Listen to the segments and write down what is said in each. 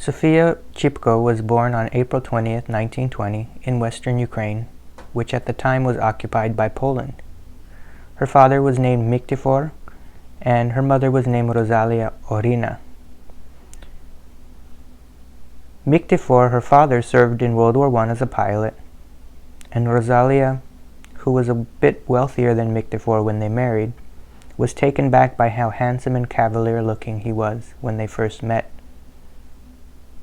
Sofia Chipko was born on April 20th, 1920, in western Ukraine, which at the time was occupied by Poland. Her father was named Miktifor, and her mother was named Rosalia Orina. Miktifor, her father, served in World War I as a pilot, and Rosalia, who was a bit wealthier than Miktifor when they married, was taken back by how handsome and cavalier-looking he was when they first met.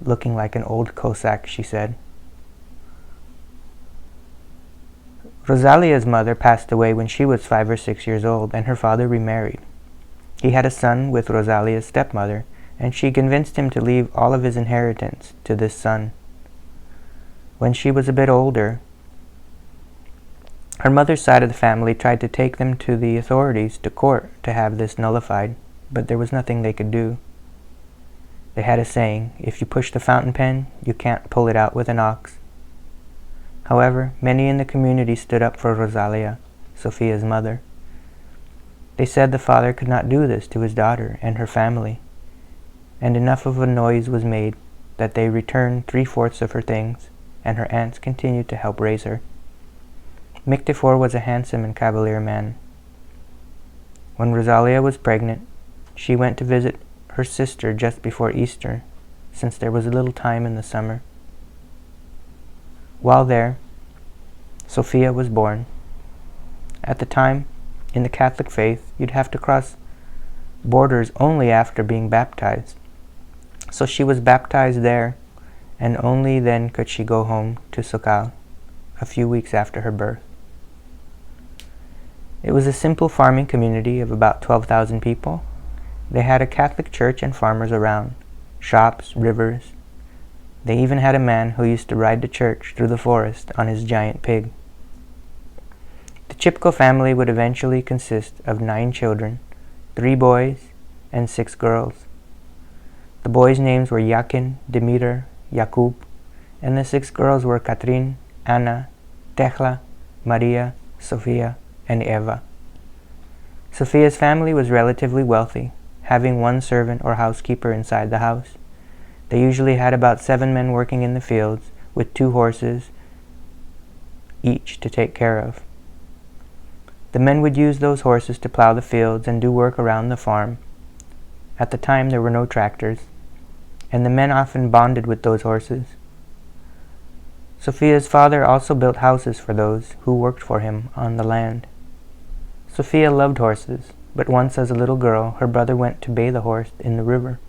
Looking like an old Cossack, she said. Rosalia's mother passed away when she was 5 or 6 years old, and her father remarried. He had a son with Rosalia's stepmother, and she convinced him to leave all of his inheritance to this son. When she was a bit older, her mother's side of the family tried to take them to the authorities, to court, to have this nullified, but there was nothing they could do. They had a saying, if you push the fountain pen, you can't pull it out with an ox. However, many in the community stood up for Rosalia, Sofia's mother. They said the father could not do this to his daughter and her family, and enough of a noise was made that they returned 3/4 of her things, and her aunts continued to help raise her. Miktifor was a handsome and cavalier man. When Rosalia was pregnant, she went to visit her sister just before Easter, since there was a little time in the summer. While there, Sophia was born. At the time, in the Catholic faith, you'd have to cross borders only after being baptized. So she was baptized there, and only then could she go home to Sokal, a few weeks after her birth. It was a simple farming community of about 12,000 people. They had a Catholic church and farmers around, shops, rivers. They even had a man who used to ride to church through the forest on his giant pig. The Chipko family would eventually consist of 9 children, 3 boys and 6 girls. The boys' names were Yakin, Dimitar, Jakub, and the 6 girls were Katrin, Anna, Tekla, Maria, Sofia, and Eva. Sofia's family was relatively wealthy, having 1 servant or housekeeper inside the house. They usually had about 7 men working in the fields, with 2 horses each to take care of. The men would use those horses to plow the fields and do work around the farm. At the time there were no tractors, and the men often bonded with those horses. Sofia's father also built houses for those who worked for him on the land. Sofia loved horses, but once as a little girl her brother went to bathe a horse in the river.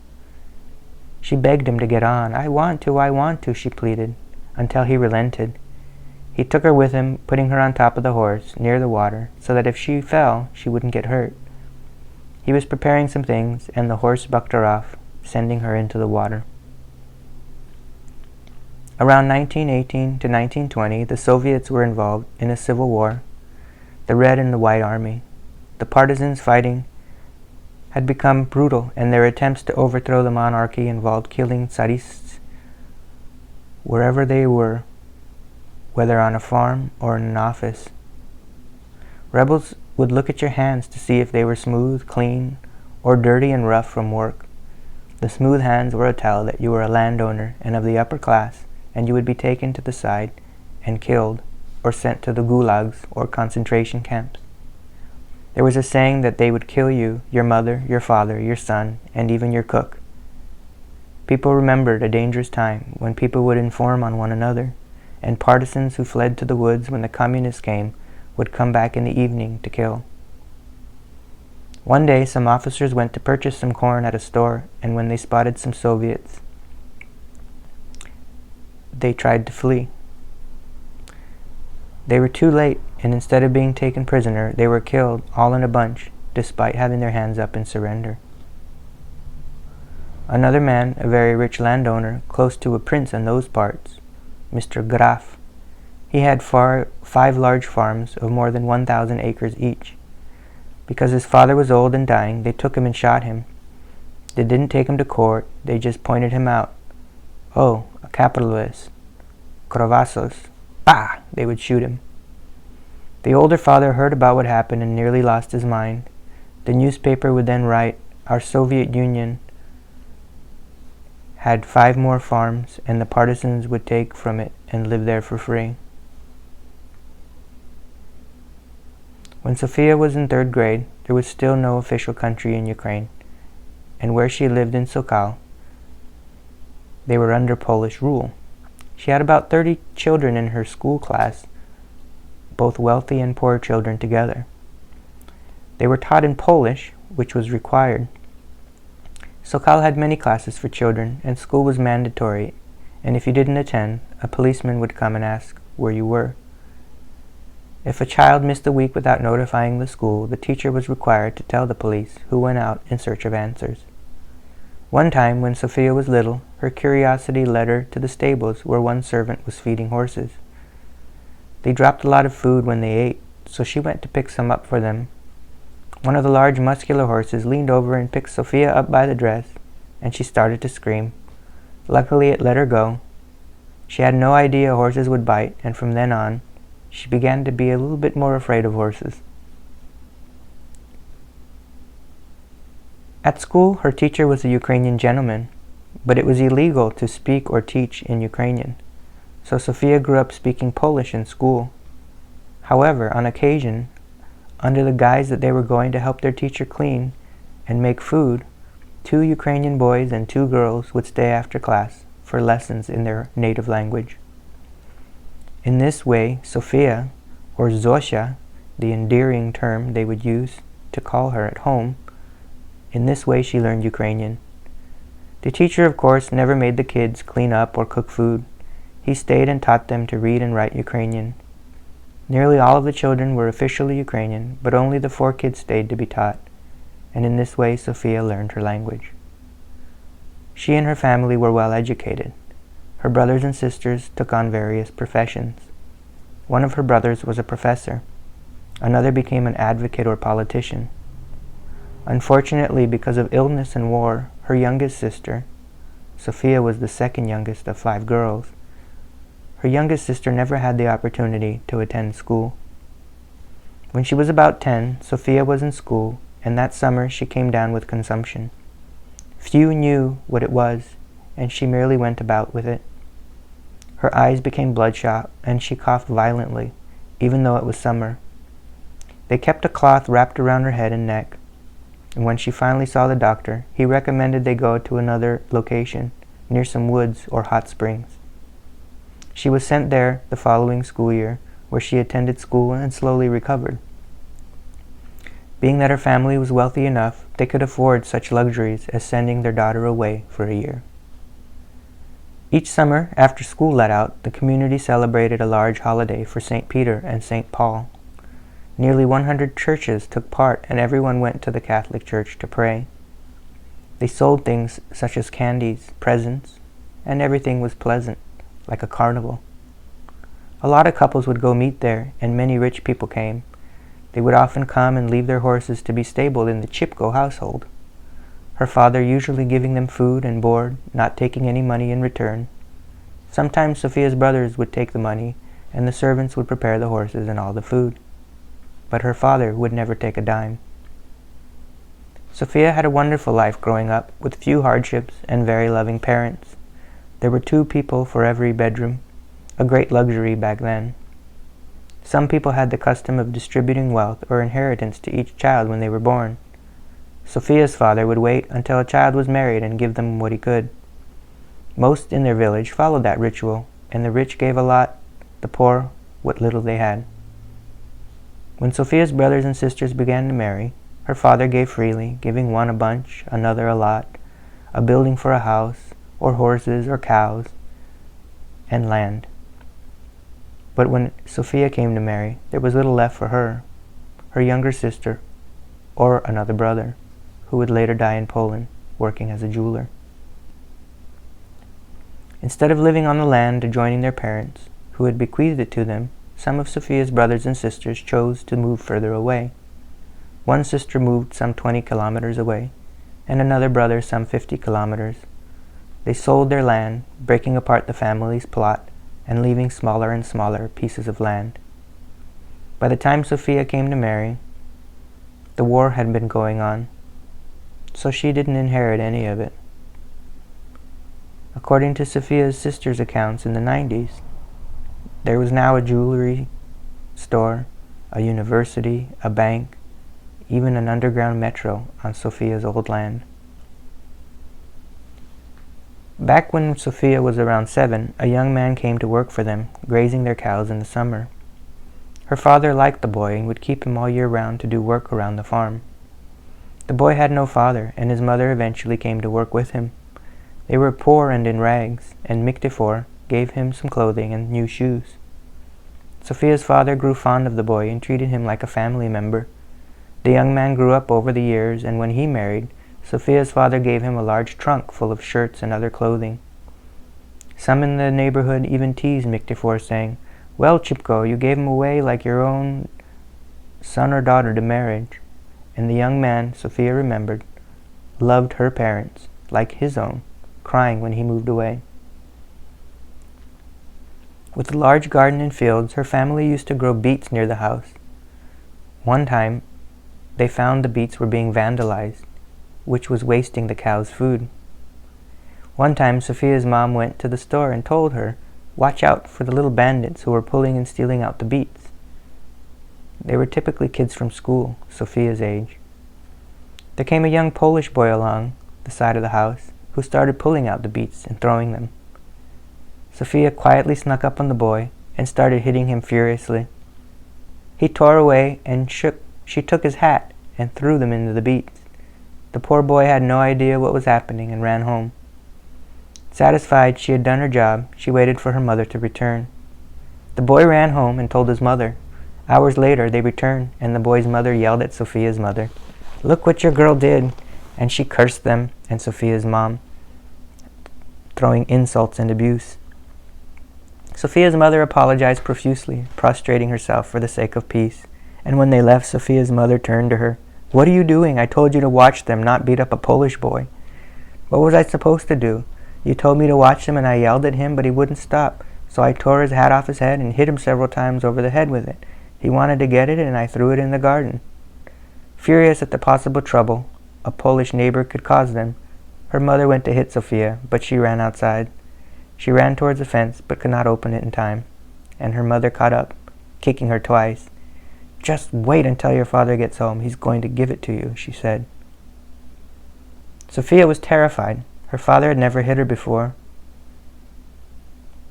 She begged him to get on. I want to, she pleaded, until he relented. He took her with him, putting her on top of the horse, near the water, so that if she fell, she wouldn't get hurt. He was preparing some things, and the horse bucked her off, sending her into the water. Around 1918 to 1920, the Soviets were involved in a civil war, the Red and the White Army. The partisans fighting had become brutal, and their attempts to overthrow the monarchy involved killing Tsarists wherever they were, whether on a farm or in an office. Rebels would look at your hands to see if they were smooth, clean, or dirty and rough from work. The smooth hands were a tell that you were a landowner and of the upper class, and you would be taken to the side and killed or sent to the gulags or concentration camps. There was a saying that they would kill you, your mother, your father, your son, and even your cook. People remembered a dangerous time when people would inform on one another, and partisans who fled to the woods when the communists came would come back in the evening to kill. One day some officers went to purchase some corn at a store, and when they spotted some Soviets, they tried to flee. They were too late, and instead of being taken prisoner, they were killed all in a bunch, despite having their hands up in surrender. Another man, a very rich landowner, close to a prince in those parts, Mr. Graf, he had 5 large farms of more than 1,000 acres each. Because his father was old and dying, they took him and shot him. They didn't take him to court, they just pointed him out. Oh, a capitalist. Kravasos. Bah! They would shoot him. The older father heard about what happened and nearly lost his mind. The newspaper would then write, "Our Soviet Union had 5 more farms, and the partisans would take from it and live there for free. When Sophia was in 3rd grade, there was still no official country in Ukraine, and where she lived in Sokal, they were under Polish rule. She had about 30 children in her school class, both wealthy and poor children together. They were taught in Polish, which was required. Sokal had many classes for children, and school was mandatory, and if you didn't attend, a policeman would come and ask where you were. If a child missed a week without notifying the school, the teacher was required to tell the police, who went out in search of answers. One time, when Sophia was little, her curiosity led her to the stables where one servant was feeding horses. They dropped a lot of food when they ate, so she went to pick some up for them. One of the large muscular horses leaned over and picked Sophia up by the dress, and she started to scream. Luckily, it let her go. She had no idea horses would bite, and from then on, she began to be a little bit more afraid of horses. At school, her teacher was a Ukrainian gentleman, but it was illegal to speak or teach in Ukrainian, so Sophia grew up speaking Polish in school. However, on occasion, under the guise that they were going to help their teacher clean and make food, 2 Ukrainian boys and 2 girls would stay after class for lessons in their native language. In this way, Sophia, or Zosia, the endearing term they would use to call her at home, in this way she learned Ukrainian. The teacher, of course, never made the kids clean up or cook food. He stayed and taught them to read and write Ukrainian. Nearly all of the children were officially Ukrainian, but only the 4 kids stayed to be taught, and in this way Sophia learned her language. She and her family were well educated. Her brothers and sisters took on various professions. One of her brothers was a professor. Another became an advocate or politician. Unfortunately, because of illness and war, her youngest sister, Sophia was the second youngest of 5 girls, her youngest sister never had the opportunity to attend school. When she was about 10, Sophia was in school, and that summer she came down with consumption. Few knew what it was, and she merely went about with it. Her eyes became bloodshot, and she coughed violently, even though it was summer. They kept a cloth wrapped around her head and neck, and when she finally saw the doctor, he recommended they go to another location, near some woods or hot springs. She was sent there the following school year, where she attended school and slowly recovered. Being that her family was wealthy enough, they could afford such luxuries as sending their daughter away for a year. Each summer, after school let out, the community celebrated a large holiday for St. Peter and St. Paul. Nearly 100 churches took part, and everyone went to the Catholic Church to pray. They sold things such as candies, presents, and everything was pleasant, like a carnival. A lot of couples would go meet there, and many rich people came. They would often come and leave their horses to be stabled in the Chipko household, her father usually giving them food and board, not taking any money in return. Sometimes Sophia's brothers would take the money, and the servants would prepare the horses and all the food. But her father would never take a dime. Sophia had a wonderful life growing up, with few hardships and very loving parents. There were 2 people for every bedroom, a great luxury back then. Some people had the custom of distributing wealth or inheritance to each child when they were born. Sophia's father would wait until a child was married and give them what he could. Most in their village followed that ritual, and the rich gave a lot, the poor what little they had. When Sophia's brothers and sisters began to marry, her father gave freely, giving one a bunch, another a lot, a building for a house, or horses or cows, and land. But when Sophia came to marry, there was little left for her, her younger sister, or another brother, who would later die in Poland, working as a jeweler. Instead of living on the land adjoining their parents, who had bequeathed it to them, some of Sophia's brothers and sisters chose to move further away. One sister moved some 20 kilometers away, and another brother some 50 kilometers. They sold their land, breaking apart the family's plot, and leaving smaller and smaller pieces of land. By the time Sophia came to marry, the war had been going on, so she didn't inherit any of it. According to Sophia's sister's accounts in the 90s, there was now a jewelry store, a university, a bank, even an underground metro on Sophia's old land. Back when Sophia was around 7, a young man came to work for them, grazing their cows in the summer. Her father liked the boy and would keep him all year round to do work around the farm. The boy had no father, and his mother eventually came to work with him. They were poor and in rags, and Mictifor gave him some clothing and new shoes. Sophia's father grew fond of the boy and treated him like a family member. The young man grew up over the years, and when he married, Sophia's father gave him a large trunk full of shirts and other clothing. Some in the neighborhood even teased Mictifor, saying, "Well, Chipko, you gave him away like your own son or daughter to marriage." And the young man, Sophia remembered, loved her parents like his own, crying when he moved away. With a large garden and fields, her family used to grow beets near the house. One time, they found the beets were being vandalized, which was wasting the cows' food. One time, Sophia's mom went to the store and told her, "Watch out for the little bandits who were pulling and stealing out the beets." They were typically kids from school, Sophia's age. There came a young Polish boy along the side of the house who started pulling out the beets and throwing them. Sophia quietly snuck up on the boy and started hitting him furiously. He tore away and she took his hat and threw them into the beets. The poor boy had no idea what was happening and ran home. Satisfied she had done her job, she waited for her mother to return. The boy ran home and told his mother. Hours later they returned, and the boy's mother yelled at Sophia's mother, "Look what your girl did!" And she cursed them and Sophia's mom, throwing insults and abuse. Sophia's mother apologized profusely, prostrating herself for the sake of peace, and when they left, Sophia's mother turned to her. "What are you doing? I told you to watch them, not beat up a Polish boy." "What was I supposed to do? You told me to watch him and I yelled at him, but he wouldn't stop, so I tore his hat off his head and hit him several times over the head with it. He wanted to get it and I threw it in the garden." Furious at the possible trouble a Polish neighbor could cause them, her mother went to hit Sophia, but she ran outside. She ran towards the fence, but could not open it in time, and her mother caught up, kicking her twice. "Just wait until your father gets home. He's going to give it to you," she said. Sophia was terrified. Her father had never hit her before.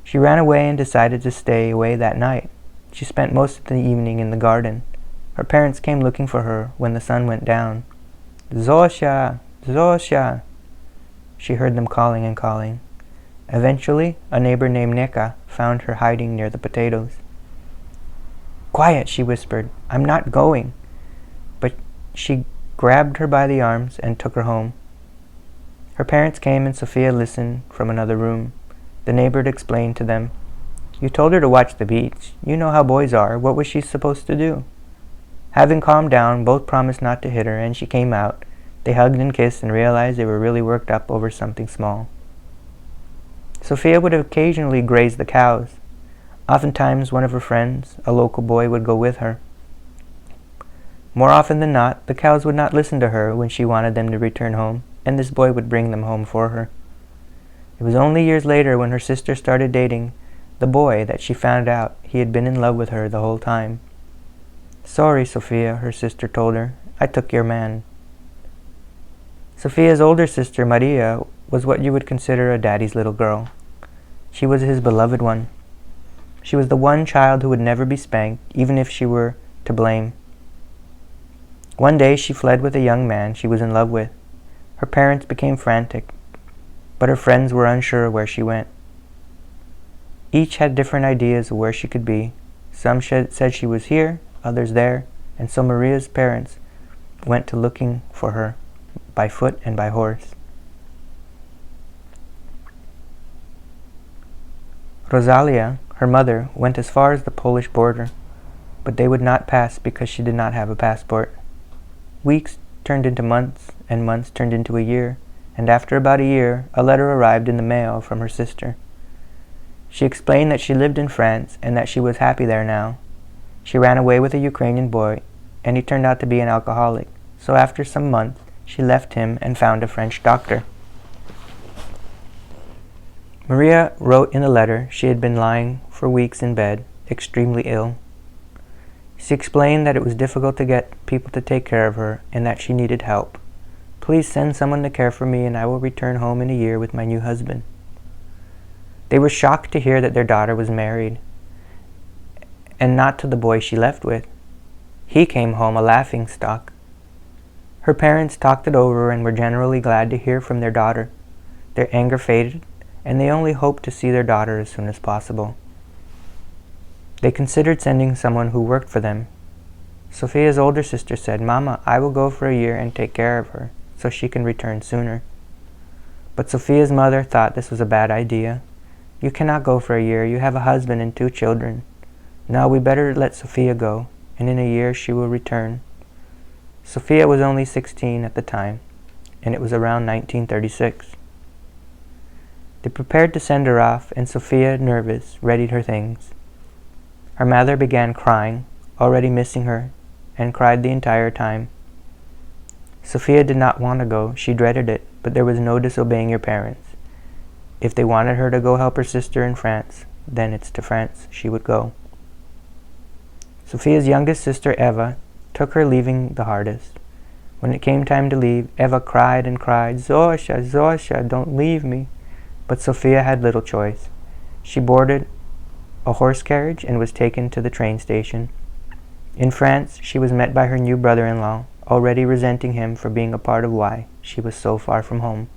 She ran away and decided to stay away that night. She spent most of the evening in the garden. Her parents came looking for her when the sun went down. "Zosia! Zosia!" She heard them calling and calling. Eventually, a neighbor named Neka found her hiding near the potatoes. "Quiet," she whispered. "I'm not going." But she grabbed her by the arms and took her home. Her parents came and Sophia listened from another room. The neighbor had explained to them, "You told her to watch the beets. You know how boys are. What was she supposed to do?" Having calmed down, both promised not to hit her, and she came out. They hugged and kissed and realized they were really worked up over something small. Sophia would occasionally graze the cows. Oftentimes one of her friends, a local boy, would go with her. More often than not, the cows would not listen to her when she wanted them to return home, and this boy would bring them home for her. It was only years later, when her sister started dating the boy, that she found out he had been in love with her the whole time. "Sorry, Sophia," her sister told her. "I took your man." Sophia's older sister, Maria, was what you would consider a daddy's little girl. She was his beloved one. She was the one child who would never be spanked, even if she were to blame. One day she fled with a young man she was in love with. Her parents became frantic, but her friends were unsure where she went. Each had different ideas of where she could be. Some said she was here, others there, and so Maria's parents went to looking for her by foot and by horse. Rosalia, her mother, went as far as the Polish border, but they would not pass because she did not have a passport. Weeks turned into months, and months turned into a year, and after about a year, a letter arrived in the mail from her sister. She explained that she lived in France and that she was happy there now. She ran away with a Ukrainian boy, and he turned out to be an alcoholic, so after some months, she left him and found a French doctor. Maria wrote in a letter she had been lying for weeks in bed, extremely ill. She explained that it was difficult to get people to take care of her and that she needed help. Please send someone to care for me and I will return home in a year with my new husband. They were shocked to hear that their daughter was married, and not to the boy she left with. He came home a laughingstock. Her parents talked it over and were generally glad to hear from their daughter. Their anger faded, and they only hoped to see their daughter as soon as possible. They considered sending someone who worked for them. Sophia's older sister said, "Mama, I will go for a year and take care of her, so she can return sooner." But Sophia's mother thought this was a bad idea. "You cannot go for a year. You have a husband and 2 children. No, we better let Sophia go, and in a year she will return." Sophia was only 16 at the time, and it was around 1936. They prepared to send her off, and Sophia, nervous, readied her things. Her mother began crying, already missing her, and cried the entire time. Sophia did not want to go. She dreaded it, but there was no disobeying your parents. If they wanted her to go help her sister in France, then it's to France she would go. Sophia's youngest sister, Eva, took her leaving the hardest. When it came time to leave, Eva cried and cried, "Zosha, Zosha, don't leave me." But Sophia had little choice. She boarded a horse carriage and was taken to the train station. In France, she was met by her new brother-in-law, already resenting him for being a part of why she was so far from home.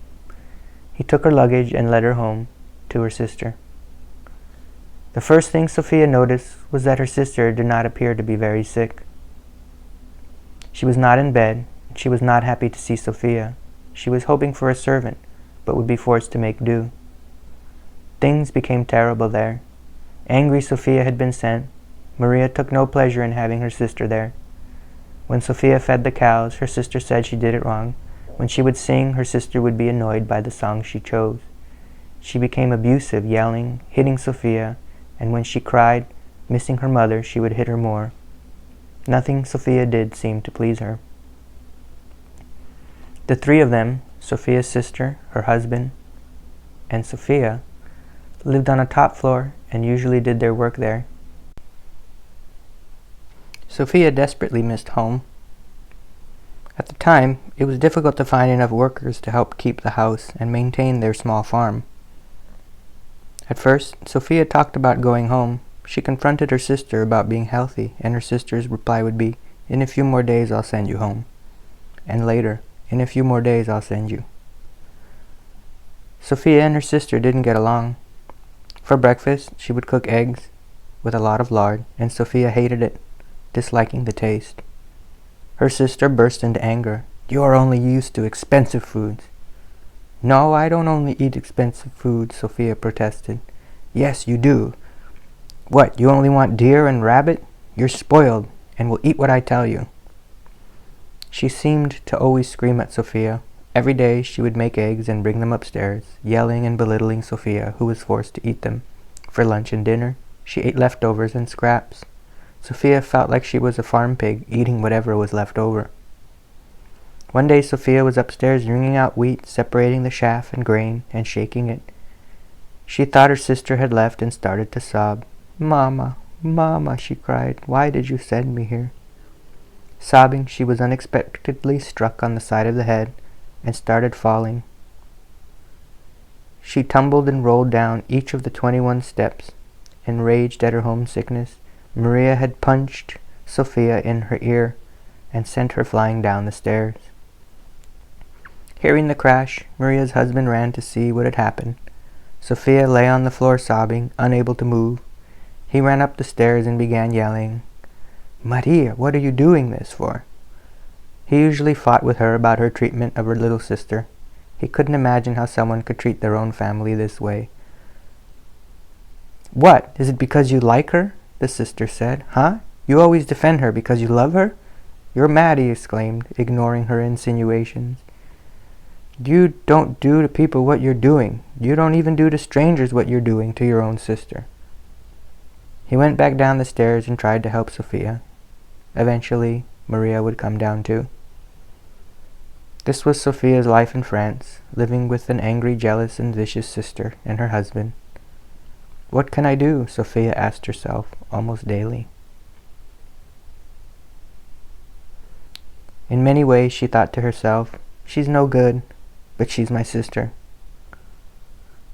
He took her luggage and led her home to her sister. The first thing Sophia noticed was that her sister did not appear to be very sick. She was not in bed, and she was not happy to see Sophia. She was hoping for a servant, but would be forced to make do. Things became terrible there. Angry Sophia had been sent. Maria took no pleasure in having her sister there. When Sophia fed the cows, her sister said she did it wrong. When she would sing, her sister would be annoyed by the song she chose. She became abusive, yelling, hitting Sophia, and when she cried, missing her mother, she would hit her more. Nothing Sophia did seemed to please her. The 3 of them, Sophia's sister, her husband, and Sophia, lived on a top floor and usually did their work there. Sophia desperately missed home. At the time, it was difficult to find enough workers to help keep the house and maintain their small farm. At first, Sophia talked about going home. She confronted her sister about being healthy, and her sister's reply would be, "In a few more days I'll send you home." And later, "In a few more days I'll send you." Sophia and her sister didn't get along. For breakfast, she would cook eggs with a lot of lard, and Sophia hated it, disliking the taste. Her sister burst into anger. "You are only used to expensive foods." "No, I don't only eat expensive foods," Sophia protested. "Yes, you do. What, you only want deer and rabbit? You're spoiled, and will eat what I tell you." She seemed to always scream at Sophia. Every day she would make eggs and bring them upstairs, yelling and belittling Sophia, who was forced to eat them. For lunch and dinner, she ate leftovers and scraps. Sophia felt like she was a farm pig, eating whatever was left over. One day Sophia was upstairs wringing out wheat, separating the chaff and grain, and shaking it. She thought her sister had left and started to sob. "Mama, Mama," she cried, "why did you send me here?" Sobbing, she was unexpectedly struck on the side of the head and started falling. She tumbled and rolled down each of the 21 steps. Enraged at her homesickness, Maria had punched Sophia in her ear and sent her flying down the stairs. Hearing the crash, Maria's husband ran to see what had happened. Sophia lay on the floor sobbing, unable to move. He ran up the stairs and began yelling, "Maria, what are you doing this for?" He usually fought with her about her treatment of her little sister. He couldn't imagine how someone could treat their own family this way. "What, is it because you like her?" the sister said. "Huh? You always defend her because you love her?" "You're mad," he exclaimed, ignoring her insinuations. "You don't do to people what you're doing. You don't even do to strangers what you're doing to your own sister." He went back down the stairs and tried to help Sophia. Eventually, Maria would come down too. This was Sophia's life in France, living with an angry, jealous, and vicious sister and her husband. What can I do? Sophia asked herself almost daily. In many ways, she thought to herself, she's no good, but she's my sister.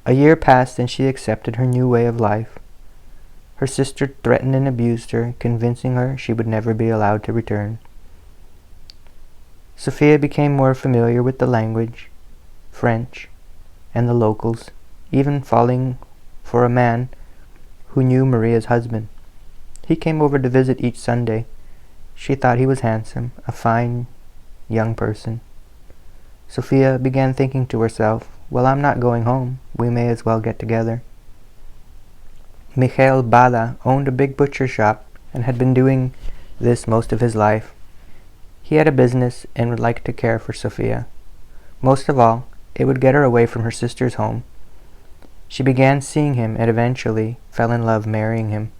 A year passed and she accepted her new way of life. Her sister threatened and abused her, convincing her she would never be allowed to return. Sophia became more familiar with the language, French, and the locals, even falling for a man who knew Maria's husband. He came over to visit each Sunday. She thought he was handsome, a fine young person. Sophia began thinking to herself, well, I'm not going home. We may as well get together. Michael Bada owned a big butcher shop and had been doing this most of his life. He had a business and would like to care for Sophia. Most of all, it would get her away from her sister's home. She began seeing him and eventually fell in love, marrying him.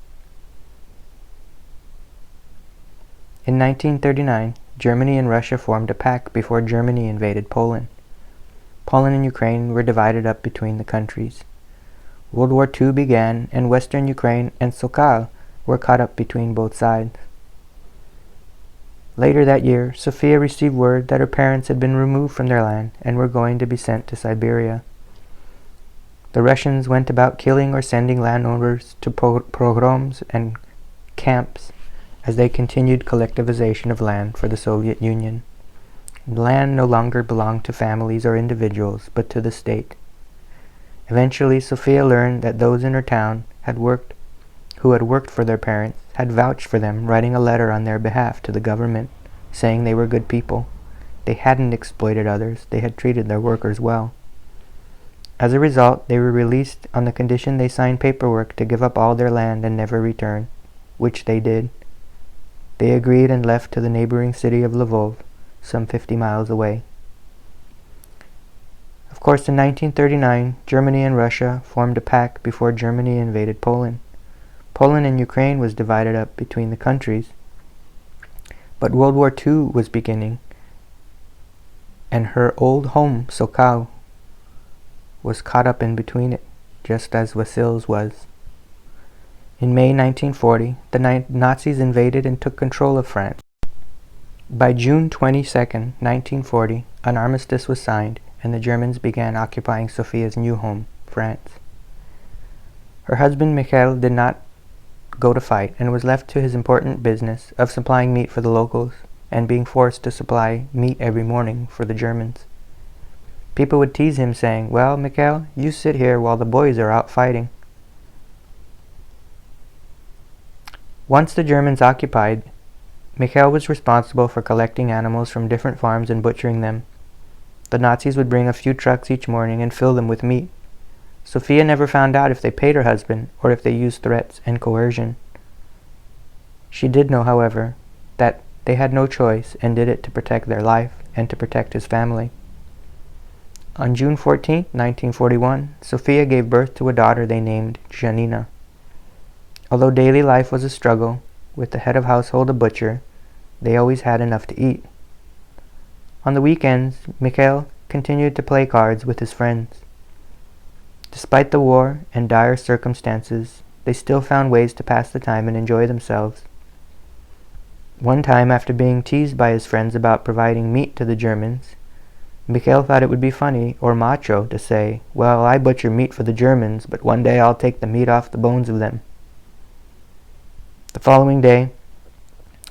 In 1939, Germany and Russia formed a pact before Germany invaded Poland. Poland and Ukraine were divided up between the countries. World War II began, and Western Ukraine and Sokal were caught up between both sides. Later that year, Sophia received word that her parents had been removed from their land and were going to be sent to Siberia. The Russians went about killing or sending landowners to pogroms and camps as they continued collectivization of land for the Soviet Union. Land no longer belonged to families or individuals, but to the state. Eventually, Sophia learned that those in her town who had worked for their parents had vouched for them, writing a letter on their behalf to the government, saying they were good people. They hadn't exploited others. They had treated their workers well. As a result, they were released on the condition they signed paperwork to give up all their land and never return, which they did. They agreed and left to the neighboring city of Lvov, some 50 miles away. Of course, in 1939, Germany and Russia formed a pact before Germany invaded Poland. Poland and Ukraine was divided up between the countries, but World War II was beginning, and her old home, Sokal, was caught up in between it, just as Wasyl's was. In May 1940, the Nazis invaded and took control of France. By June 22, 1940, an armistice was signed, and the Germans began occupying Sophia's new home, France. Her husband Michael did not go to fight and was left to his important business of supplying meat for the locals and being forced to supply meat every morning for the Germans. People would tease him saying, well, Michael, you sit here while the boys are out fighting. Once the Germans occupied, Michael was responsible for collecting animals from different farms and butchering them. The Nazis would bring a few trucks each morning and fill them with meat. Sophia never found out if they paid her husband or if they used threats and coercion. She did know, however, that they had no choice and did it to protect their life and to protect his family. On June 14, 1941, Sophia gave birth to a daughter they named Jena. Although daily life was a struggle, with the head of household a butcher, they always had enough to eat. On the weekends, Michael continued to play cards with his friends. Despite the war and dire circumstances, they still found ways to pass the time and enjoy themselves. One time, after being teased by his friends about providing meat to the Germans, Michael thought it would be funny or macho to say, well, I butcher meat for the Germans, but one day I'll take the meat off the bones of them. The following day,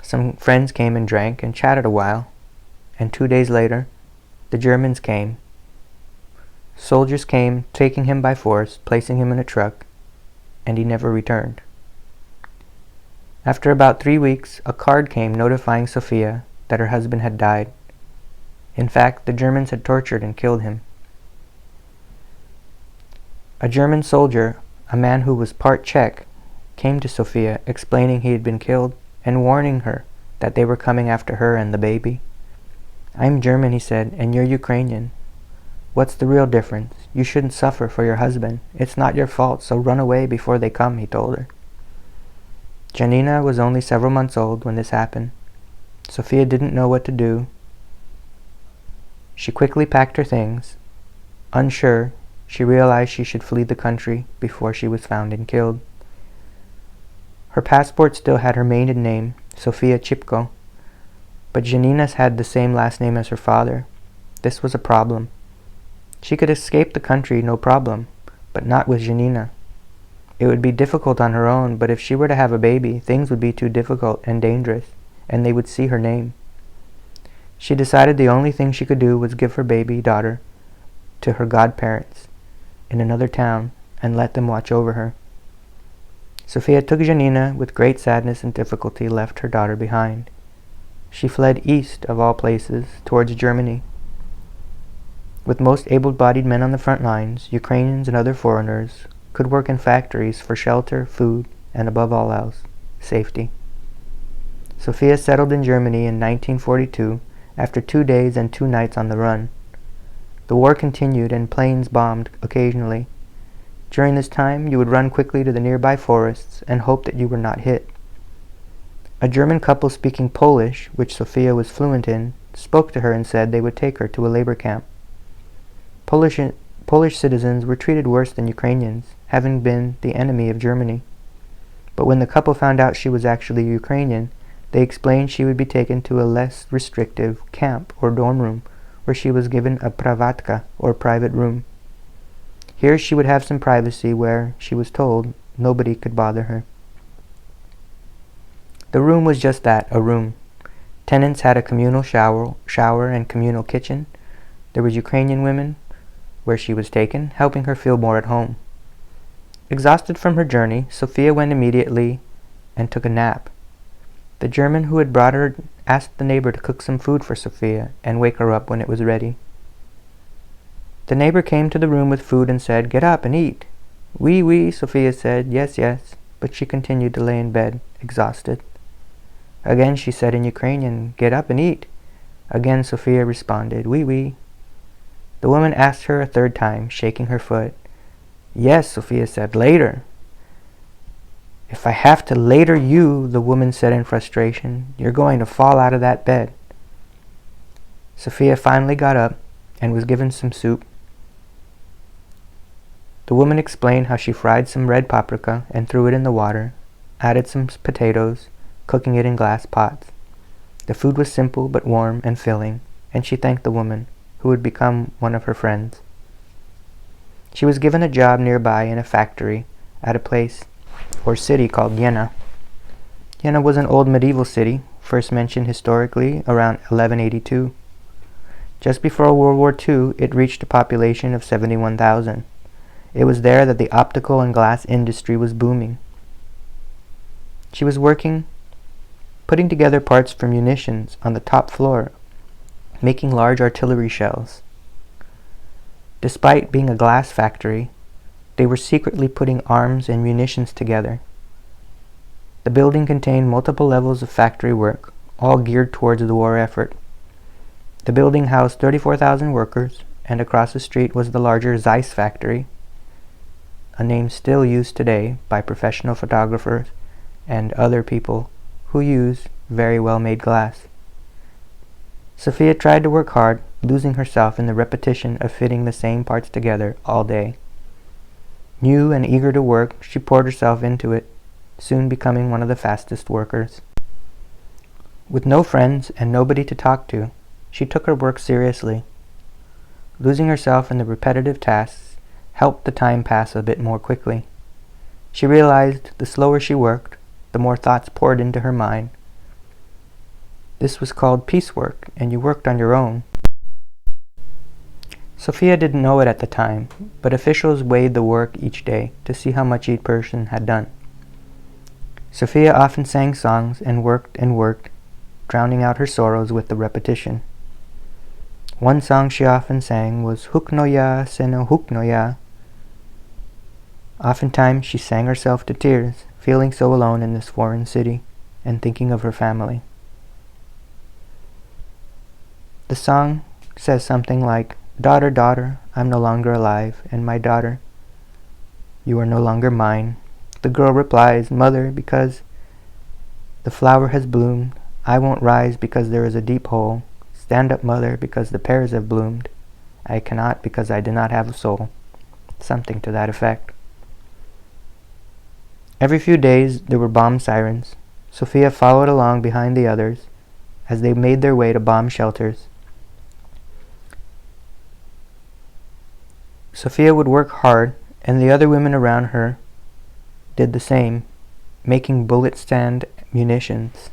some friends came and drank and chatted a while, and 2 days later, the Germans came. Soldiers came, taking him by force, placing him in a truck, and he never returned. After about 3 weeks, a card came notifying Sophia that her husband had died. In fact, the Germans had tortured and killed him. A German soldier, a man who was part Czech, came to Sophia explaining he had been killed and warning her that they were coming after her and the baby. I'm German, he said, and you're Ukrainian. What's the real difference? You shouldn't suffer for your husband. It's not your fault, so run away before they come, he told her. Janina was only several months old when this happened. Sophia didn't know what to do. She quickly packed her things. Unsure, she realized she should flee the country before she was found and killed. Her passport still had her maiden name, Sofia Chipko, but Janina's had the same last name as her father. This was a problem. She could escape the country, no problem, but not with Janina. It would be difficult on her own, but if she were to have a baby, things would be too difficult and dangerous, and they would see her name. She decided the only thing she could do was give her baby daughter to her godparents in another town and let them watch over her. Sofia took Janina with great sadness and difficulty, left her daughter behind. She fled east, of all places, towards Germany. With most able-bodied men on the front lines, Ukrainians and other foreigners could work in factories for shelter, food, and above all else, safety. Sofia settled in Germany in 1942 after 2 days and 2 nights on the run. The war continued and planes bombed occasionally. During this time, you would run quickly to the nearby forests and hope that you were not hit. A German couple speaking Polish, which Sofia was fluent in, spoke to her and said they would take her to a labor camp. Polish citizens were treated worse than Ukrainians, having been the enemy of Germany. But when the couple found out she was actually Ukrainian, they explained she would be taken to a less restrictive camp or dorm room, where she was given a pravatka, or private room. Here she would have some privacy where, she was told, nobody could bother her. The room was just that, a room. Tenants had a communal shower and communal kitchen. There was Ukrainian women, where she was taken, helping her feel more at home. Exhausted from her journey, Sofia went immediately and took a nap. The German who had brought her asked the neighbor to cook some food for Sofia and wake her up when it was ready. The neighbor came to the room with food and said, "Get up and eat." "Oui, oui," Sofia said, "Yes, yes," but she continued to lay in bed, exhausted. Again she said in Ukrainian, "Get up and eat." Again Sofia responded, "Oui, oui." The woman asked her a third time, shaking her foot. "Yes," Sofia said, "later." "If I have to later you," the woman said in frustration, "you're going to fall out of that bed." Sofia finally got up and was given some soup. The woman explained how she fried some red paprika and threw it in the water, added some potatoes, cooking it in glass pots. The food was simple but warm and filling, and she thanked the woman, who would become one of her friends. She was given a job nearby in a factory at a place or city called Jena. Jena was an old medieval city, first mentioned historically around 1182. Just before World War II, it reached a population of 71,000. It was there that the optical and glass industry was booming. She was working, putting together parts for munitions on the top floor, making large artillery shells. Despite being a glass factory, they were secretly putting arms and munitions together. The building contained multiple levels of factory work, all geared towards the war effort. The building housed 34,000 workers, and across the street was the larger Zeiss factory, a name still used today by professional photographers and other people who use very well-made glass. Sofia tried to work hard, losing herself in the repetition of fitting the same parts together all day. New and eager to work, she poured herself into it, soon becoming one of the fastest workers. With no friends and nobody to talk to, she took her work seriously. Losing herself in the repetitive tasks helped the time pass a bit more quickly. She realized the slower she worked, the more thoughts poured into her mind. This was called piecework, and you worked on your own. Sofia didn't know it at the time, but officials weighed the work each day to see how much each person had done. Sofia often sang songs and worked, drowning out her sorrows with the repetition. One song she often sang was "Huknoya seno huknoya." Oftentimes she sang herself to tears, feeling so alone in this foreign city and thinking of her family. The song says something like, "Daughter, daughter, I'm no longer alive, and my daughter, you are no longer mine." The girl replies, "Mother, because the flower has bloomed, I won't rise because there is a deep hole Stand up, mother, because the pears have bloomed. I cannot because I do not have a soul. Something to that effect. Every few days there were bomb sirens. Sophia followed along behind the others as they made their way to bomb shelters. Sophia would work hard, and the other women around her did the same, making bullet-stand munitions.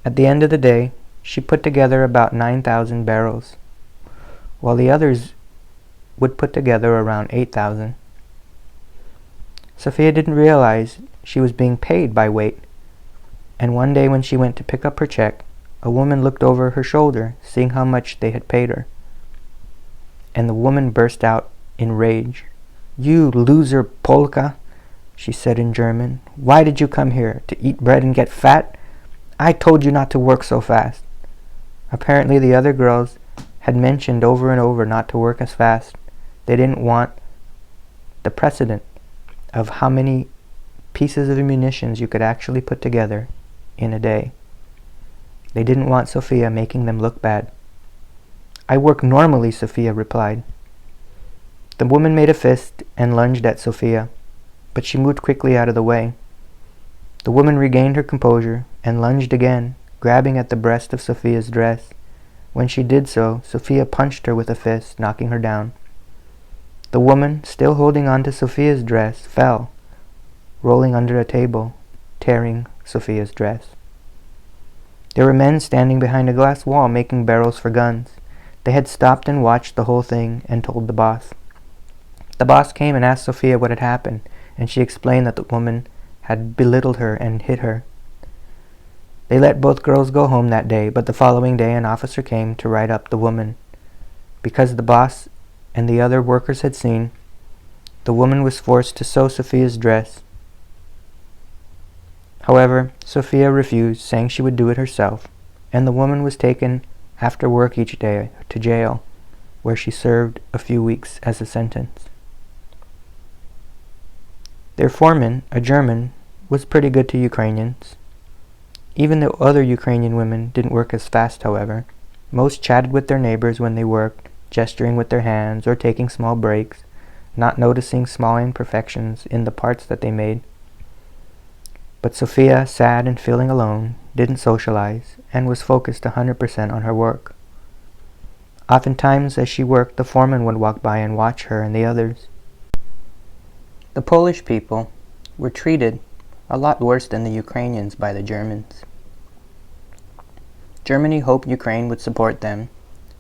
At the end of the day, she put together about 9,000 barrels, while the others would put together around 8,000. Sophia didn't realize she was being paid by weight, and one day when she went to pick up her check, a woman looked over her shoulder, seeing how much they had paid her. And the woman burst out in rage. "You loser Polka," she said in German. "Why did you come here? To eat bread and get fat? I told you not to work so fast." Apparently the other girls had mentioned over and over not to work as fast. They didn't want the precedent of how many pieces of munitions you could actually put together in a day. They didn't want Sophia making them look bad. "I work normally," Sophia replied. The woman made a fist and lunged at Sophia, but she moved quickly out of the way. The woman regained her composure and lunged again, grabbing at the breast of Sophia's dress. When she did so, Sophia punched her with a fist, knocking her down. The woman, still holding on to Sophia's dress, fell, rolling under a table, tearing Sophia's dress. There were men standing behind a glass wall making barrels for guns. They had stopped and watched the whole thing and told the boss. The boss came and asked Sophia what had happened, and she explained that the woman had belittled her and hit her. They let both girls go home that day, but the following day an officer came to write up the woman. Because the boss and the other workers had seen, the woman was forced to sew Sophia's dress. However, Sophia refused, saying she would do it herself, and the woman was taken after work each day to jail, where she served a few weeks as a sentence. Their foreman, a German, was pretty good to Ukrainians. Even though other Ukrainian women didn't work as fast, however, most chatted with their neighbors when they worked, gesturing with their hands or taking small breaks, not noticing small imperfections in the parts that they made. But Sophia, sad and feeling alone, didn't socialize and was focused 100% on her work. Oftentimes, as she worked, the foreman would walk by and watch her and the others. The Polish people were treated a lot worse than the Ukrainians by the Germans. Germany hoped Ukraine would support them,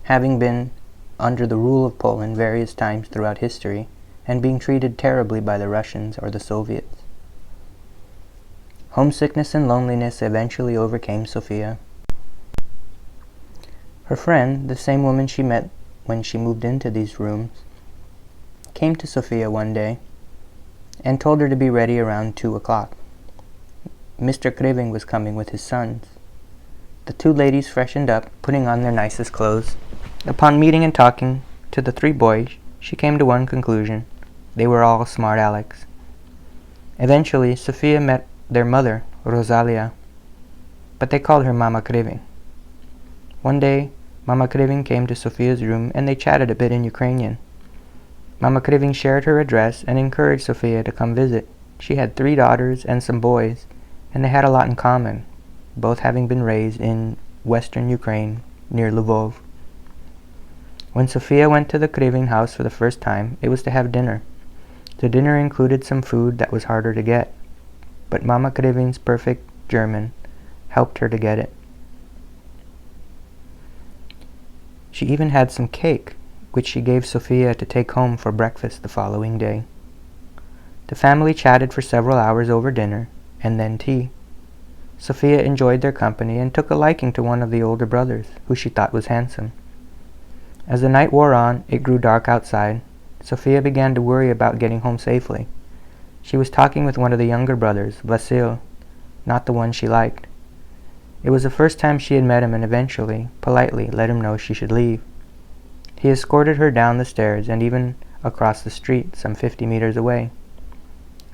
having been under the rule of Poland various times throughout history and being treated terribly by the Russians or the Soviets. Homesickness and loneliness eventually overcame Sophia. Her friend, the same woman she met when she moved into these rooms, came to Sophia one day and told her to be ready around 2 o'clock. Mr. Krywyn was coming with his sons. The two ladies freshened up, putting on their nicest clothes. Upon meeting and talking to the 3 boys, she came to one conclusion. They were all smart Alecs. Eventually, Sophia met their mother, Rosalia, but they called her Mama Krywyn. One day, Mama Krywyn came to Sophia's room and they chatted a bit in Ukrainian. Mama Krywyn shared her address and encouraged Sophia to come visit. She had 3 daughters and some boys, and they had a lot in common, both having been raised in western Ukraine near Lvov. When Sophia went to the Krywyn house for the first time, it was to have dinner. The dinner included some food that was harder to get, but Mama Krywyn's perfect German helped her to get it. She even had some cake, which she gave Sophia to take home for breakfast the following day. The family chatted for several hours over dinner, and then tea. Sophia enjoyed their company and took a liking to one of the older brothers, who she thought was handsome. As the night wore on, it grew dark outside. Sophia began to worry about getting home safely. She was talking with one of the younger brothers, Wasyl, not the one she liked. It was the first time she had met him and eventually, politely, let him know she should leave. He escorted her down the stairs and even across the street, some 50 meters away.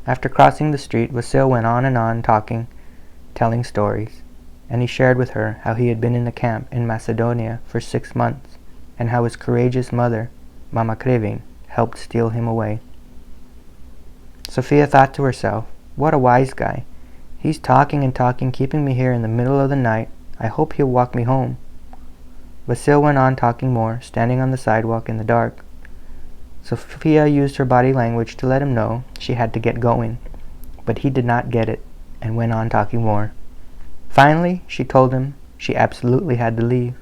After crossing the street, Wasyl went on and on talking, telling stories. and he shared with her how he had been in the camp in Macedonia for 6 months, and how his courageous mother, Mama Krywyn, helped steal him away. Sophia thought to herself, "What a wise guy. He's talking and talking, keeping me here in the middle of the night. I hope he'll walk me home." Wasyl went on talking more, standing on the sidewalk in the dark. Sophia used her body language to let him know she had to get going, but he did not get it, and went on talking more. Finally, she told him she absolutely had to leave.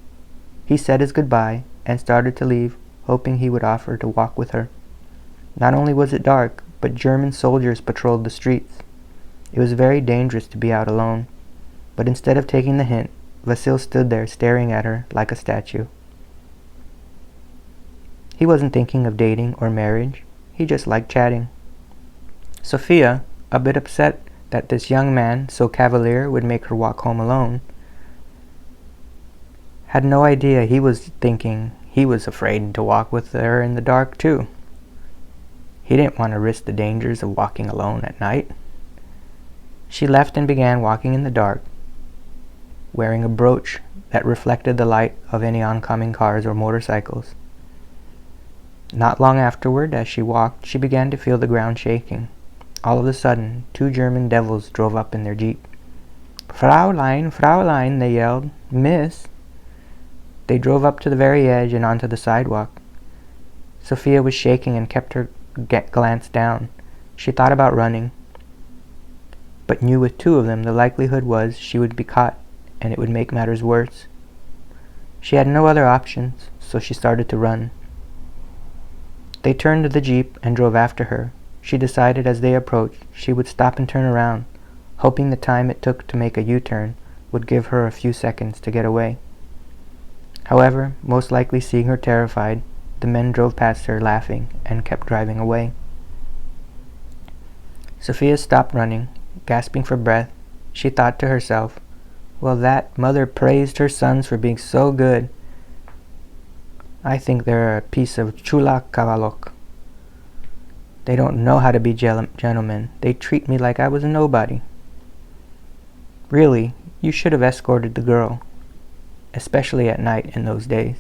He said his goodbye and started to leave, hoping he would offer to walk with her. Not only was it dark, but German soldiers patrolled the streets. It was very dangerous to be out alone, but instead of taking the hint, Wasyl stood there staring at her like a statue. He wasn't thinking of dating or marriage, he just liked chatting. Sophia, a bit upset that this young man, so cavalier, would make her walk home alone, had no idea he was thinking he was afraid to walk with her in the dark too. He didn't want to risk the dangers of walking alone at night. She left and began walking in the dark, wearing a brooch that reflected the light of any oncoming cars or motorcycles. Not long afterward, as she walked, she began to feel the ground shaking. All of a sudden, 2 German devils drove up in their jeep. "Fraulein, Fraulein," they yelled. "Miss." They drove up to the very edge and onto the sidewalk. Sophia was shaking and kept her glance down. She thought about running, but knew with 2 of them the likelihood was she would be caught, and it would make matters worse. She had no other options, so she started to run. They turned the jeep and drove after her. She decided as they approached she would stop and turn around, hoping the time it took to make a U-turn would give her a few seconds to get away. However, most likely seeing her terrified, the men drove past her laughing and kept driving away. Sophia stopped running, gasping for breath. She thought to herself, "Well, that mother praised her sons for being so good. I think they're a piece of chulak kavalok. They don't know how to be gentlemen. They treat me like I was a nobody. Really, you should have escorted the girl, especially at night in those days."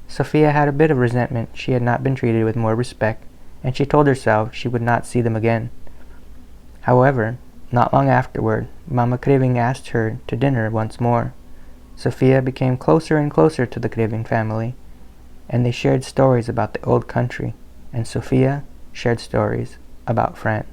Sophia had a bit of resentment she had not been treated with more respect, and she told herself she would not see them again. However, not long afterward, Mama Krywyn asked her to dinner once more. Sophia became closer and closer to the Krywyn family, and they shared stories about the old country, and Sophia shared stories about France.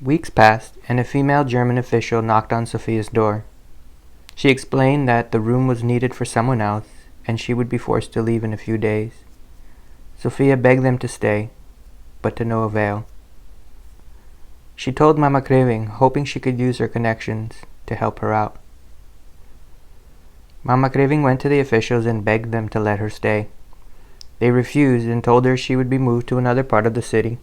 Weeks passed, and a female German official knocked on Sophia's door. She explained that the room was needed for someone else, and she would be forced to leave in a few days. Sophia begged them to stay, but to no avail. She told Mama Krywyn, hoping she could use her connections to help her out. Mama Krywyn went to the officials and begged them to let her stay. They refused and told her she would be moved to another part of the city.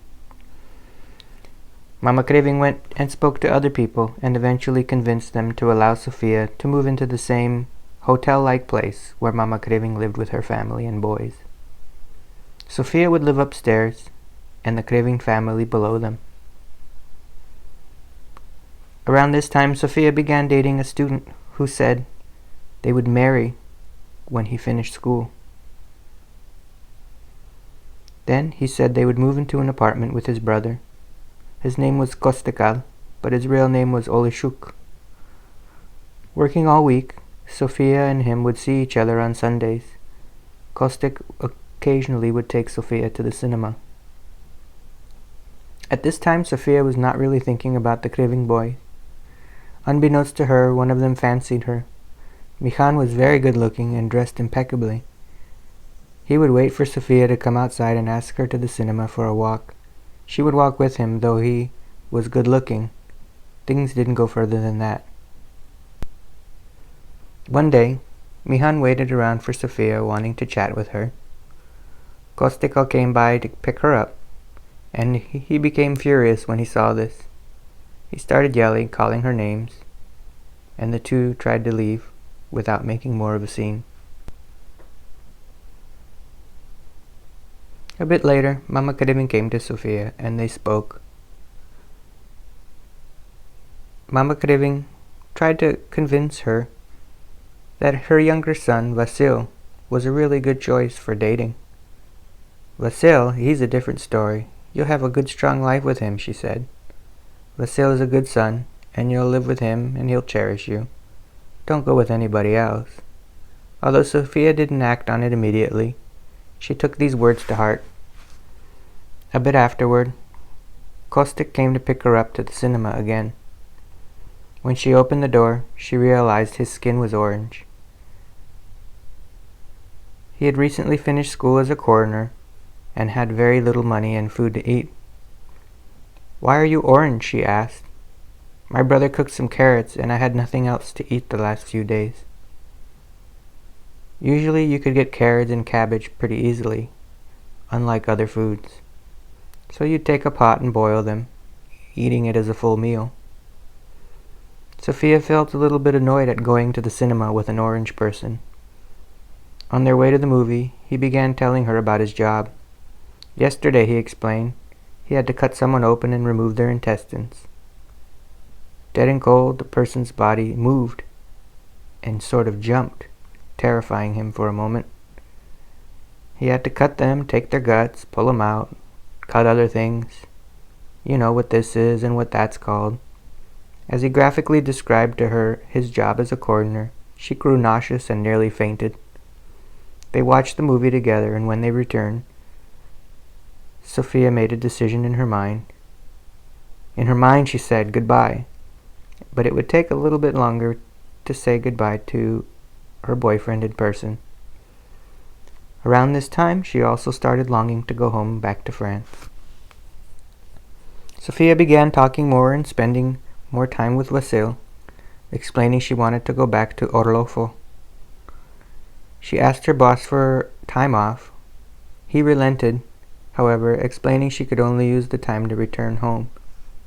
Mama Krywyn went and spoke to other people and eventually convinced them to allow Sophia to move into the same hotel-like place where Mama Krywyn lived with her family and boys. Sophia would live upstairs and the Krywyn family below them. Around this time, Sophia began dating a student who said they would marry when he finished school. Then he said they would move into an apartment with his brother. His name was Kostekal, but his real name was Oleshuk. Working all week, Sophia and him would see each other on Sundays. Kostek occasionally would take Sophia to the cinema. At this time, Sophia was not really thinking about the Krywyn boy. Unbeknownst to her, one of them fancied her. Michan was very good-looking and dressed impeccably. He would wait for Sophia to come outside and ask her to the cinema for a walk. She would walk with him, though he was good-looking. Things didn't go further than that. One day, Michan waited around for Sophia, wanting to chat with her. Kostekal came by to pick her up, and he became furious when he saw this. He started yelling, calling her names, and the two tried to leave without making more of a scene. A bit later, Mama Krywyn came to Sofia, and they spoke. Mama Krywyn tried to convince her that her younger son, Wasyl, was a really good choice for dating. Wasyl, he's a different story. You'll have a good strong life with him, she said. Wasyl is a good son, and you'll live with him, and he'll cherish you. Don't go with anybody else. Although Sofia didn't act on it immediately, she took these words to heart. A bit afterward, Kostik came to pick her up to the cinema again. When she opened the door, she realized his skin was orange. He had recently finished school as a coroner and had very little money and food to eat. "Why are you orange?" she asked. "My brother cooked some carrots and I had nothing else to eat the last few days." Usually you could get carrots and cabbage pretty easily, unlike other foods. So you'd take a pot and boil them, eating it as a full meal. Sofia felt a little bit annoyed at going to the cinema with an orange person. On their way to the movie, he began telling her about his job. Yesterday, he explained, he had to cut someone open and remove their intestines. Dead and cold, the person's body moved and sort of jumped, terrifying him for a moment. He had to cut them, take their guts, pull them out, cut other things. You know what this is and what that's called. As he graphically described to her his job as a coroner, she grew nauseous and nearly fainted. They watched the movie together, and when they returned, Sofia made a decision in her mind. In her mind, she said goodbye, but it would take a little bit longer to say goodbye to her boyfriend in person. Around this time, she also started longing to go home back to France. Sofia began talking more and spending more time with Wasyl, explaining she wanted to go back to Orlofo. She asked her boss for time off. He relented, however, explaining she could only use the time to return home,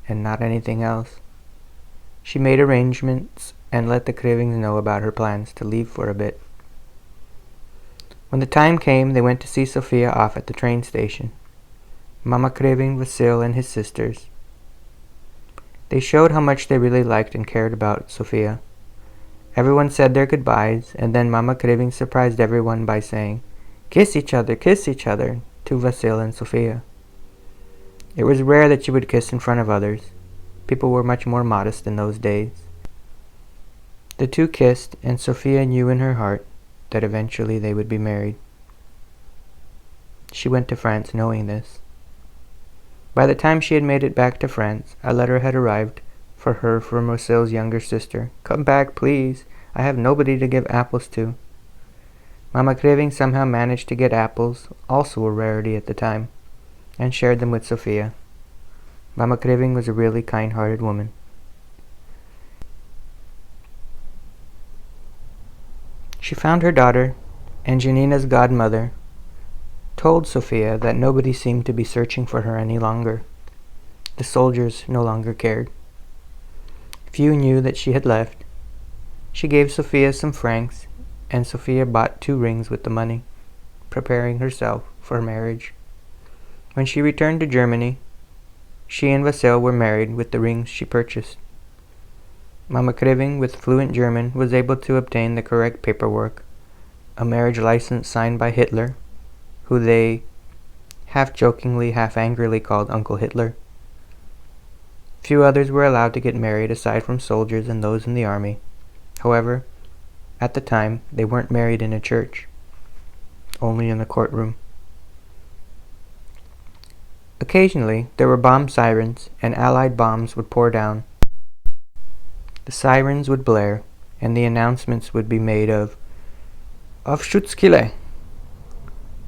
and not anything else. She made arrangements and let the Krywyns know about her plans to leave for a bit. When the time came, they went to see Sofia off at the train station. Mama Krywyn, Wasyl, and his sisters. They showed how much they really liked and cared about Sofia. Everyone said their goodbyes, and then Mama Krywyn surprised everyone by saying, kiss each other," to Wasyl and Sofia. It was rare that she would kiss in front of others. People were much more modest in those days. The two kissed, and Sofia knew in her heart that eventually they would be married. She went to France knowing this. By the time she had made it back to France, a letter had arrived for her from Wasyl's younger sister. "Come back, please. I have nobody to give apples to." Mama Krywyn somehow managed to get apples, also a rarity at the time, and shared them with Sofia. Mama Krywyn was a really kind-hearted woman. She found her daughter, and Janina's godmother told Sofia that nobody seemed to be searching for her any longer. The soldiers no longer cared. Few knew that she had left. She gave Sofia some francs, and Sofia bought 2 rings with the money, preparing herself for marriage. When she returned to Germany, she and Wasyl were married with the rings she purchased. Mama Krywyn, with fluent German, was able to obtain the correct paperwork, a marriage license signed by Hitler, who they half-jokingly, half-angrily called Uncle Hitler. Few others were allowed to get married aside from soldiers and those in the army. However, at the time, they weren't married in a church, only in the courtroom. Occasionally, there were bomb sirens, and Allied bombs would pour down. The sirens would blare, and the announcements would be made of Schutzkehle,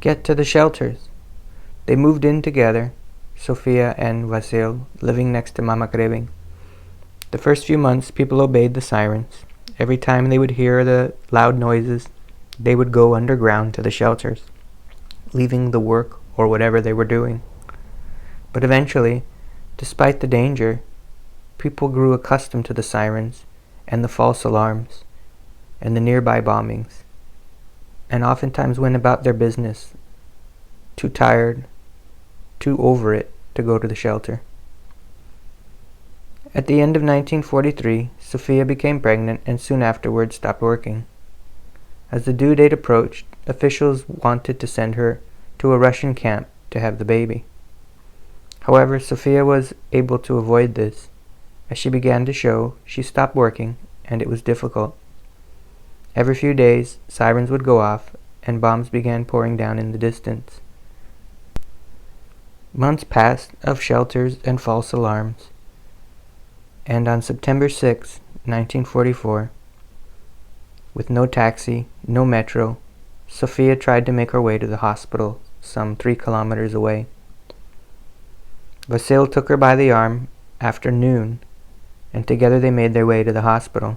get to the shelters. They moved in together, Sofia and Wasyl, living next to Mama Krywyn. The first few months, people obeyed the sirens. Every time they would hear the loud noises, they would go underground to the shelters, leaving the work or whatever they were doing. But eventually, despite the danger, People grew accustomed to the sirens and the false alarms and the nearby bombings, and oftentimes went about their business, too tired, too over it to go to the shelter. At the end of 1943, Sophia became pregnant and soon afterwards stopped working. As the due date approached, officials wanted to send her to a Russian camp to have the baby. However, Sophia was able to avoid this. As she began to show, she stopped working, and it was difficult. Every few days, sirens would go off, and bombs began pouring down in the distance. Months passed of shelters and false alarms, and on September 6, 1944, with no taxi, no metro, Sophia tried to make her way to the hospital some 3 kilometers away. Wasyl took her by the arm after noon, and together they made their way to the hospital.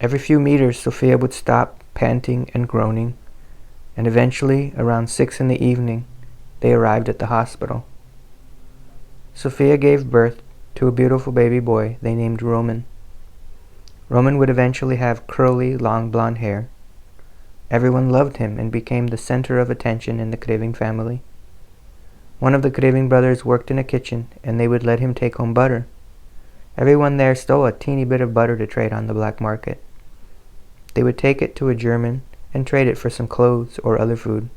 Every few meters, Sophia would stop, panting and groaning, and eventually, around 6 in the evening, they arrived at the hospital. Sophia gave birth to a beautiful baby boy they named Roman. Roman would eventually have curly, long blonde hair. Everyone loved him and became the center of attention in the Krywyn family. One of the Krywyn brothers worked in a kitchen, and they would let him take home butter. Everyone there stole a teeny bit of butter to trade on the black market. They would take it to a German and trade it for some clothes or other food.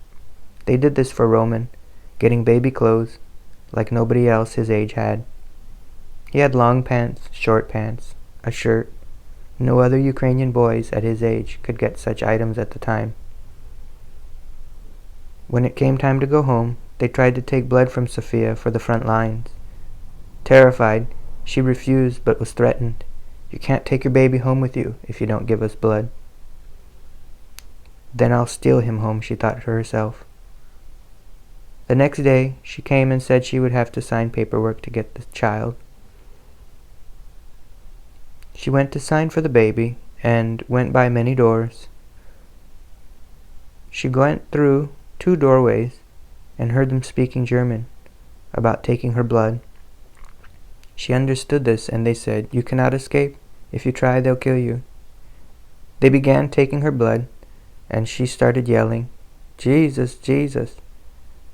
They did this for Roman, getting baby clothes like nobody else his age had. He had long pants, short pants, a shirt. No other Ukrainian boys at his age could get such items at the time. When it came time to go home, they tried to take blood from Sophia for the front lines. Terrified, she refused but was threatened. "You can't take your baby home with you if you don't give us blood." "Then I'll steal him home," she thought to herself. The next day, she came and said she would have to sign paperwork to get the child. She went to sign for the baby and went by many doors. She went through 2 doorways and heard them speaking German about taking her blood. She understood this, and they said, "You cannot escape. If you try, they'll kill you." They began taking her blood, and she started yelling, "Jesus, Jesus."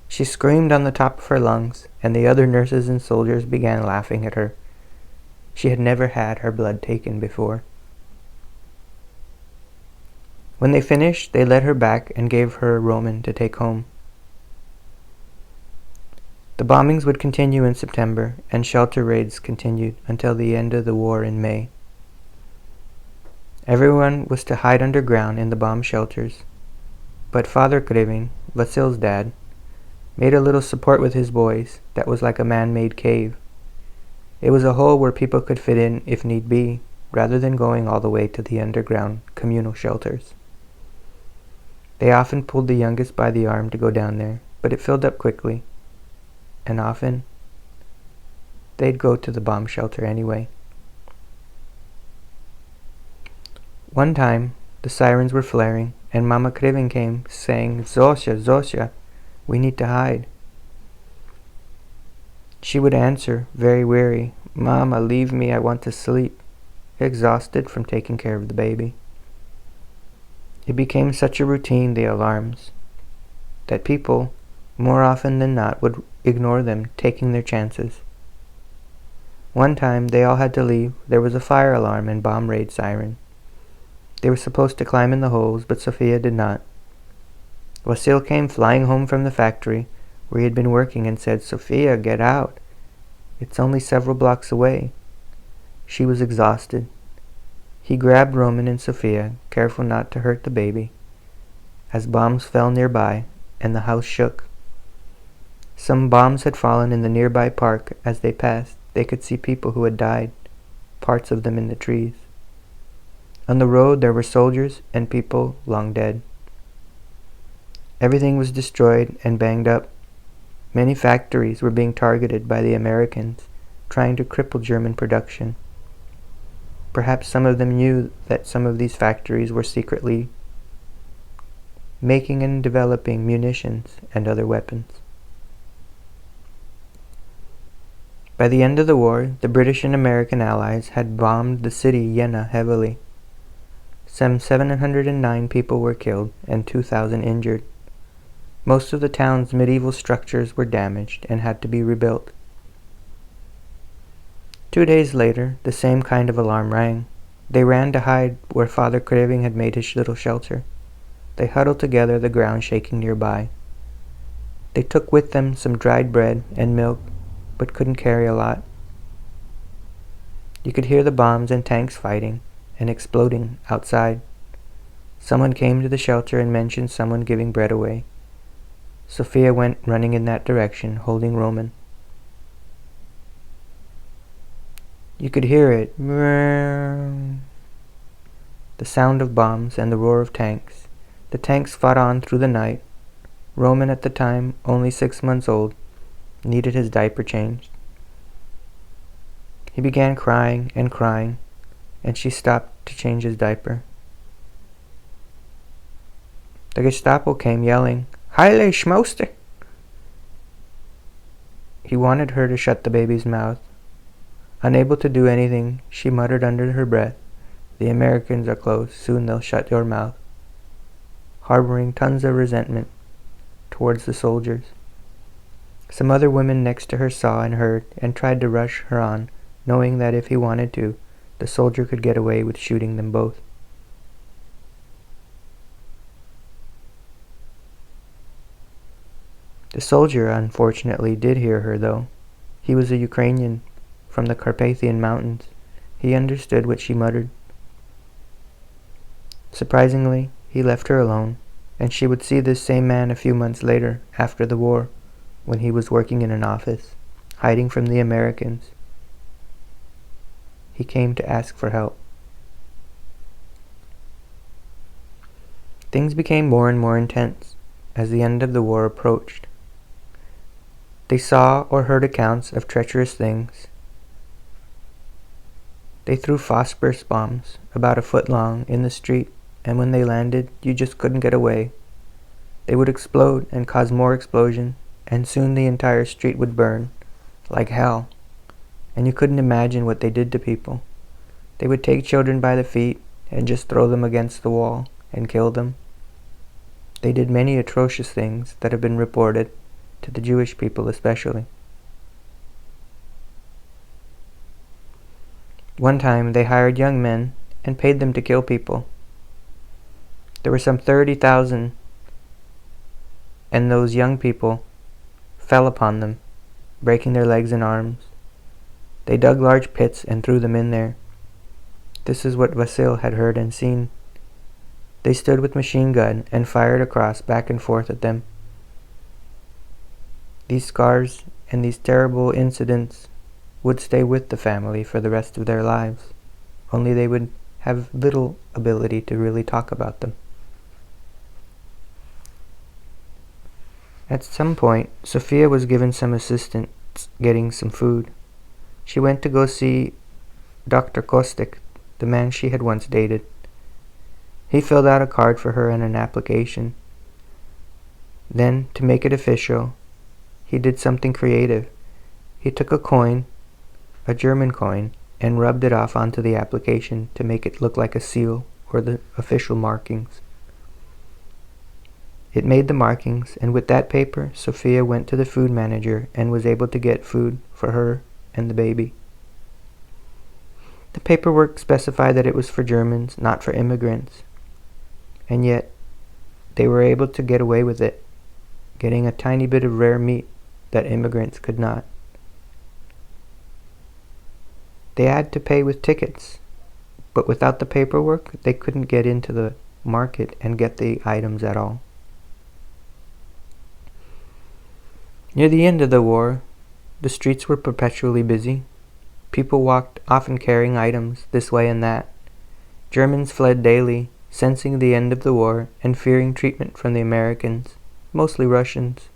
She screamed on the top of her lungs, and the other nurses and soldiers began laughing at her. She had never had her blood taken before. When they finished, they led her back and gave her Roman to take home. The bombings would continue in September, and shelter raids continued until the end of the war in May. Everyone was to hide underground in the bomb shelters, but Father Krywyn, Wasyl's dad, made a little support with his boys that was like a man-made cave. It was a hole where people could fit in if need be, rather than going all the way to the underground communal shelters. They often pulled the youngest by the arm to go down there, but it filled up quickly, and often they'd go to the bomb shelter anyway. One time, the sirens were flaring, and Mama Krywyn came, saying, "Zosia, Zosia, we need to hide." She would answer, very weary, "Mama, leave me, I want to sleep," exhausted from taking care of the baby. It became such a routine, the alarms, that people, more often than not, would ignore them, taking their chances. One time, they all had to leave. There was a fire alarm and bomb raid siren. They were supposed to climb in the holes, but Sophia did not. Wasyl came flying home from the factory where he had been working and said, "Sophia, get out. It's only several blocks away." She was exhausted. He grabbed Roman and Sophia, careful not to hurt the baby, as bombs fell nearby and the house shook. Some bombs had fallen in the nearby park. As they passed, they could see people who had died, parts of them in the trees. On the road there were soldiers and people long dead. Everything was destroyed and banged up. Many factories were being targeted by the Americans, trying to cripple German production. Perhaps some of them knew that some of these factories were secretly making and developing munitions and other weapons. By the end of the war, the British and American allies had bombed the city Jena heavily. Some 709 people were killed and 2,000 injured. Most of the town's medieval structures were damaged and had to be rebuilt. 2 days later, the same kind of alarm rang. They ran to hide where Father Krywyn had made his little shelter. They huddled together, the ground shaking nearby. They took with them some dried bread and milk, but couldn't carry a lot. You could hear the bombs and tanks fighting and exploding outside. Someone came to the shelter and mentioned someone giving bread away. Sophia went running in that direction, holding Roman. You could hear it, the sound of bombs and the roar of tanks. The tanks fought on through the night. Roman, at the time only 6 months old, needed his diaper changed. He began crying, and she stopped to change his diaper. The Gestapo came yelling, "Heile Schmoste!" He wanted her to shut the baby's mouth. Unable to do anything, she muttered under her breath, "The Americans are close, soon they'll shut your mouth," harboring tons of resentment towards the soldiers. Some other women next to her saw and heard and tried to rush her on, knowing that if he wanted to, the soldier could get away with shooting them both. The soldier, unfortunately, did hear her, though. He was a Ukrainian from the Carpathian Mountains. He understood what she muttered. Surprisingly, he left her alone, and she would see this same man a few months later, after the war, when he was working in an office, hiding from the Americans. He came to ask for help. Things became more and more intense as the end of the war approached. They saw or heard accounts of treacherous things. They threw phosphorous bombs, about a foot long, in the street, and when they landed, you just couldn't get away. They would explode and cause more explosion, and soon the entire street would burn, like hell. And you couldn't imagine what they did to people. They would take children by the feet and just throw them against the wall and kill them. They did many atrocious things that have been reported, to the Jewish people especially. One time they hired young men and paid them to kill people. There were some 30,000, and those young people fell upon them, breaking their legs and arms. They dug large pits and threw them in there. This is what Wasyl had heard and seen. They stood with machine gun and fired across back and forth at them. These scars and these terrible incidents would stay with the family for the rest of their lives, only they would have little ability to really talk about them. At some point, Sophia was given some assistance getting some food. She went to go see Dr. Kostik, the man she had once dated. He filled out a card for her and an application. Then, to make it official, he did something creative. He took a coin, a German coin, and rubbed it off onto the application to make it look like a seal or the official markings. It made the markings, and with that paper, Sophia went to the food manager and was able to get food for her and the baby. The paperwork specified that it was for Germans, not for immigrants. And yet, they were able to get away with it, getting a tiny bit of rare meat that immigrants could not. They had to pay with tickets, but without the paperwork, they couldn't get into the market and get the items at all. Near the end of the war, the streets were perpetually busy. People walked, often carrying items this way and that. Germans fled daily, sensing the end of the war and fearing treatment from the Americans, mostly Russians.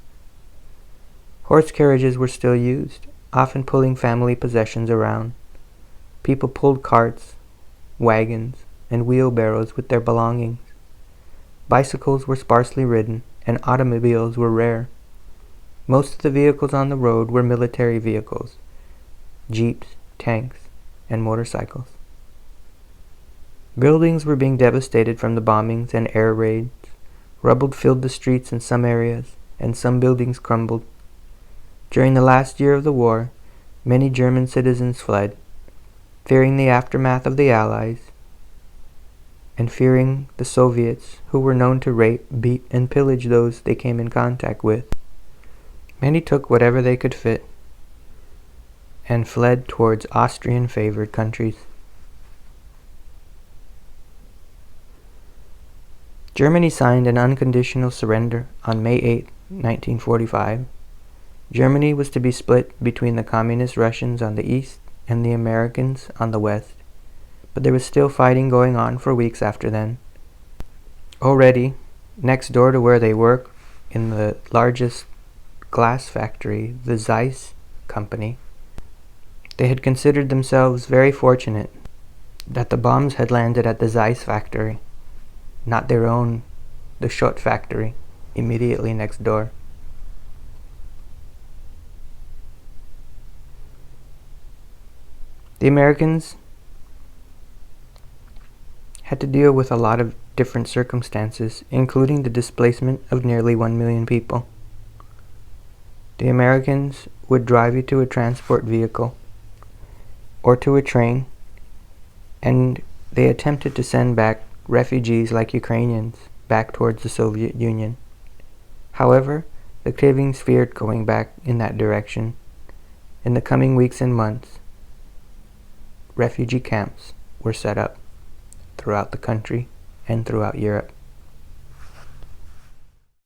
Horse carriages were still used, often pulling family possessions around. People pulled carts, wagons, and wheelbarrows with their belongings. Bicycles were sparsely ridden, and automobiles were rare. Most of the vehicles on the road were military vehicles, jeeps, tanks, and motorcycles. Buildings were being devastated from the bombings and air raids. Rubble filled the streets in some areas, and some buildings crumbled. During the last year of the war, many German citizens fled, fearing the aftermath of the Allies, and fearing the Soviets, who were known to rape, beat, and pillage those they came in contact with. Many took whatever they could fit and fled towards Austrian-favored countries. Germany signed an unconditional surrender on May 8, 1945. Germany was to be split between the Communist Russians on the east and the Americans on the west, but there was still fighting going on for weeks after then. Already, next door to where they work, in the largest glass factory, the Zeiss company, they had considered themselves very fortunate that the bombs had landed at the Zeiss factory, not their own, the Schott factory, immediately next door. The Americans had to deal with a lot of different circumstances, including the displacement of nearly 1 million people. The Americans would drive you to a transport vehicle or to a train, and they attempted to send back refugees like Ukrainians back towards the Soviet Union. However, the Krywyns feared going back in that direction. In the coming weeks and months, refugee camps were set up throughout the country and throughout Europe.